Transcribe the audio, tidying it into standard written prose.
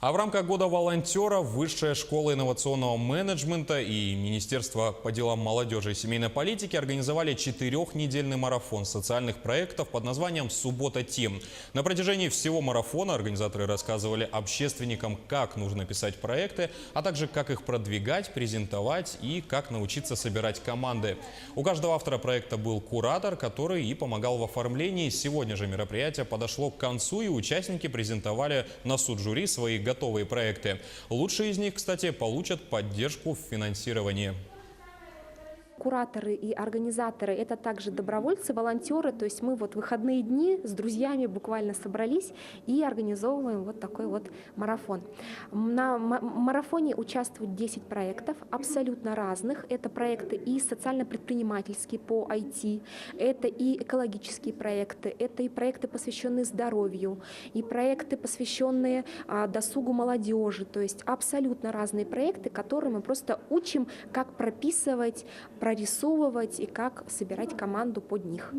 А в рамках года волонтера Высшая школа инновационного менеджмента и Министерство по делам молодежи и семейной политики организовали 4-недельный марафон социальных проектов под названием «Суббота Тим». На протяжении всего марафона организаторы рассказывали общественникам, как нужно писать проекты, а также как их продвигать, презентовать и как научиться собирать команды. У каждого автора проекта был куратор, который и помогал в оформлении. Сегодня же мероприятие подошло к концу, и участники презентовали на суд жюри свои готовые проекты. Лучшие из них, кстати, получат поддержку в финансировании. Кураторы и организаторы – это также добровольцы, волонтеры. То есть мы вот в выходные дни с друзьями буквально собрались и организовываем вот такой вот марафон. На марафоне участвуют 10 проектов, абсолютно разных. Это проекты и социально-предпринимательские по IT, это и экологические проекты, это и проекты, посвященные здоровью, и проекты, посвященные досугу молодежи. То есть абсолютно разные проекты, которые мы просто учим, как прописывать, прорисовывать и как собирать команду под них.